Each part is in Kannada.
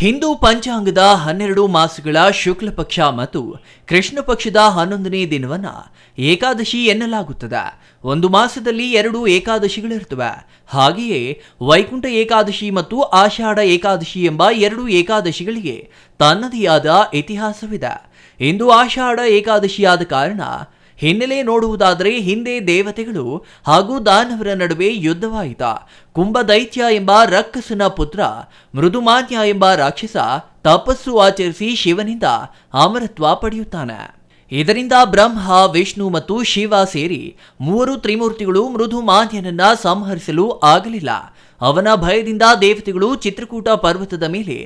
ಹಿಂದೂ ಪಂಚಾಂಗದ 12 ಮಾಸಗಳ ಶುಕ್ಲ ಪಕ್ಷ ಮತ್ತು ಕೃಷ್ಣ ಪಕ್ಷದ 11ನೇ ದಿನವನ್ನ ಏಕಾದಶಿ ಎನ್ನಲಾಗುತ್ತದೆ. ಒಂದು ಮಾಸದಲ್ಲಿ 2 ಏಕಾದಶಿಗಳಿರುತ್ತವೆ. ಹಾಗೆಯೇ ವೈಕುಂಠ ಏಕಾದಶಿ ಮತ್ತು ಆಷಾಢ ಏಕಾದಶಿ ಎಂಬ 2 ಏಕಾದಶಿಗಳಿಗೆ ತನ್ನದೇ ಆದ ಇತಿಹಾಸವಿದೆ. ಇಂದು ಆಷಾಢ ಏಕಾದಶಿಯಾದ ಕಾರಣ ಹಿನ್ನೆಲೆ ನೋಡುವುದಾದರೆ ಹಿಂದೆ ದೇವತೆಗಳು ಹಾಗೂ ದಾನವರ ನಡುವೆ ಯುದ್ಧವಾಯಿತ. ಕುಂಭ ದೈತ್ಯ ಎಂಬ ರಕ್ಕಸನ ಪುತ್ರ ಮೃದುಮಾನ್ಯ ಎಂಬ ರಾಕ್ಷಸ ತಪಸ್ಸು ಆಚರಿಸಿ ಶಿವನಿಂದ ಅಮರತ್ವ ಪಡೆಯುತ್ತಾನೆ. ಇದರಿಂದ ಬ್ರಹ್ಮ, ವಿಷ್ಣು ಮತ್ತು ಶಿವ ಸೇರಿ 3 ತ್ರಿಮೂರ್ತಿಗಳು ಮೃದುಮಾನ್ಯನನ್ನ ಸಂಹರಿಸಲು ಆಗಲಿಲ್ಲ. ಅವನ ಭಯದಿಂದ ದೇವತೆಗಳು ಚಿತ್ರಕೂಟ ಪರ್ವತದ ಮೇಲೆ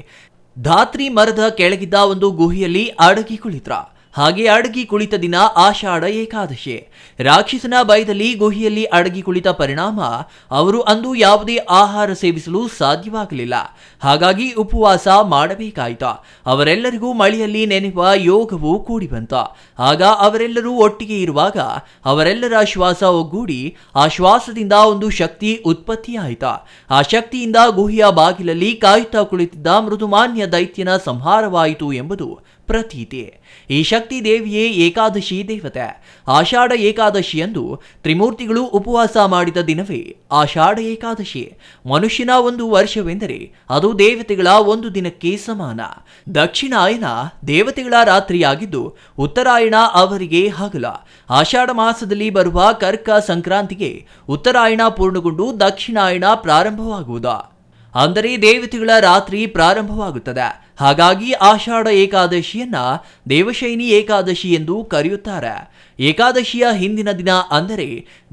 ಧಾತ್ರಿ ಮರದ ಕೆಳಗಿದ್ದ ಒಂದು ಗುಹೆಯಲ್ಲಿ ಅಡಗಿ ಕುಳಿತ್ರ. ಹಾಗೆ ಅಡಗಿ ಕುಳಿತ ದಿನ ಆಷಾಢ ಏಕಾದಶಿ. ರಾಕ್ಷಸನ ಭಯದಲ್ಲಿ ಗುಹೆಯಲ್ಲಿ ಅಡಗಿ ಕುಳಿತ ಪರಿಣಾಮ ಅವರು ಅಂದು ಯಾವುದೇ ಆಹಾರ ಸೇವಿಸಲು ಸಾಧ್ಯವಾಗಲಿಲ್ಲ. ಹಾಗಾಗಿ ಉಪವಾಸ ಮಾಡಬೇಕಾಯಿತು. ಅವರೆಲ್ಲರಿಗೂ ಮಳೆಯಲ್ಲಿ ನೆನೆಯುವ ಯೋಗವು ಕೂಡಿ ಬಂತ. ಆಗ ಅವರೆಲ್ಲರೂ ಒಟ್ಟಿಗೆ ಇರುವಾಗ ಅವರೆಲ್ಲರ ಶ್ವಾಸ ಒಗ್ಗೂಡಿ ಆ ಶ್ವಾಸದಿಂದ ಒಂದು ಶಕ್ತಿ ಉತ್ಪತ್ತಿಯಾಯಿತು. ಆ ಶಕ್ತಿಯಿಂದ ಗುಹೆಯ ಬಾಗಿಲಲ್ಲಿ ಕಾಯುತ್ತಾ ಕುಳಿತಿದ್ದ ಮೃದುಮಾನ್ಯ ದೈತ್ಯನ ಸಂಹಾರವಾಯಿತು ಎಂಬುದು ಪ್ರತೀತಿ. ಈ ಶಕ್ತಿ ದೇವಿಯೇ ಏಕಾದಶಿ ದೇವತೆ. ಆಷಾಢ ಏಕಾದಶಿಯಂದು ತ್ರಿಮೂರ್ತಿಗಳು ಉಪವಾಸ ಮಾಡಿದ ದಿನವೇ ಆಷಾಢ ಏಕಾದಶಿ. ಮನುಷ್ಯನ ಒಂದು ವರ್ಷವೆಂದರೆ ಅದು ದೇವತೆಗಳ ಒಂದು ದಿನಕ್ಕೆ ಸಮಾನ. ದಕ್ಷಿಣಾಯನ ದೇವತೆಗಳ ರಾತ್ರಿಯಾಗಿದ್ದು ಉತ್ತರಾಯಣ ಅವರಿಗೆ ಹಗಲ. ಆಷಾಢ ಮಾಸದಲ್ಲಿ ಬರುವ ಕರ್ಕ ಸಂಕ್ರಾಂತಿಗೆ ಉತ್ತರಾಯಣ ಪೂರ್ಣಗೊಂಡು ದಕ್ಷಿಣಾಯಣ ಪ್ರಾರಂಭವಾಗುವುದು. ಅಂದರೆ ದೇವತೆಗಳ ರಾತ್ರಿ ಪ್ರಾರಂಭವಾಗುತ್ತದೆ. ಹಾಗಾಗಿ ಆಷಾಢ ಏಕಾದಶಿಯನ್ನ ದೇವಶಯನಿ ಏಕಾದಶಿ ಎಂದು ಕರೆಯುತ್ತಾರೆ. ಏಕಾದಶಿಯ ಹಿಂದಿನ ದಿನ ಅಂದರೆ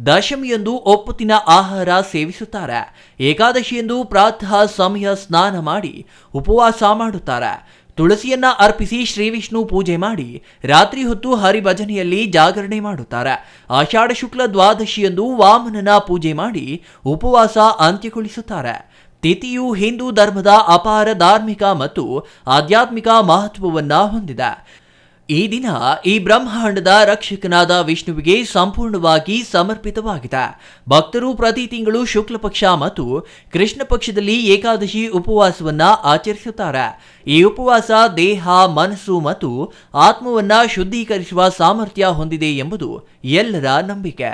ದಶಮಿಯಂದು ಒಪ್ಪತ್ತಿನ ಆಹಾರ ಸೇವಿಸುತ್ತಾರೆ. ಏಕಾದಶಿಯಂದು ಪ್ರಾತಃ ಸಮಯ ಸ್ನಾನ ಮಾಡಿ ಉಪವಾಸ ಮಾಡುತ್ತಾರೆ. ತುಳಸಿಯನ್ನ ಅರ್ಪಿಸಿ ಶ್ರೀ ವಿಷ್ಣು ಪೂಜೆ ಮಾಡಿ ರಾತ್ರಿ ಹೊತ್ತು ಹರಿಭಜನೆಯಲ್ಲಿ ಜಾಗರಣೆ ಮಾಡುತ್ತಾರೆ. ಆಷಾಢ ಶುಕ್ಲ ದ್ವಾದಶಿಯಂದು ವಾಮನನ ಪೂಜೆ ಮಾಡಿ ಉಪವಾಸ ಅಂತ್ಯಗೊಳಿಸುತ್ತಾರೆ. ತಿಥಿಯು ಹಿಂದೂ ಧರ್ಮದ ಅಪಾರ ಧಾರ್ಮಿಕ ಮತ್ತು ಆಧ್ಯಾತ್ಮಿಕ ಮಹತ್ವವನ್ನ ಹೊಂದಿದೆ. ಈ ದಿನ ಈ ಬ್ರಹ್ಮಾಂಡದ ರಕ್ಷಕನಾದ ವಿಷ್ಣುವಿಗೆ ಸಂಪೂರ್ಣವಾಗಿ ಸಮರ್ಪಿತವಾಗಿದೆ. ಭಕ್ತರು ಪ್ರತಿ ತಿಂಗಳು ಶುಕ್ಲ ಪಕ್ಷ ಮತ್ತು ಕೃಷ್ಣ ಪಕ್ಷದಲ್ಲಿ ಏಕಾದಶಿ ಉಪವಾಸವನ್ನ ಆಚರಿಸುತ್ತಾರೆ. ಈ ಉಪವಾಸ ದೇಹ, ಮನಸ್ಸು ಮತ್ತು ಆತ್ಮವನ್ನ ಶುದ್ಧೀಕರಿಸುವ ಸಾಮರ್ಥ್ಯ ಹೊಂದಿದೆ ಎಂಬುದು ಎಲ್ಲರ ನಂಬಿಕೆ.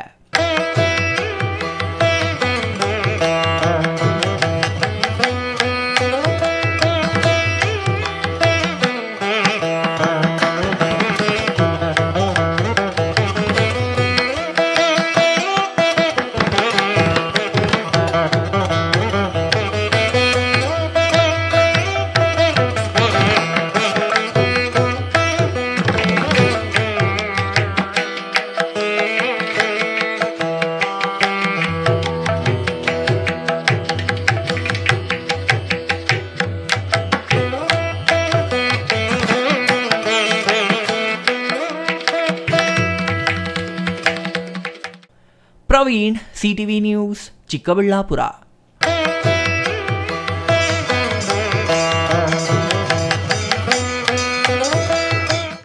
Praveen, CTV news, Chikkaballapur.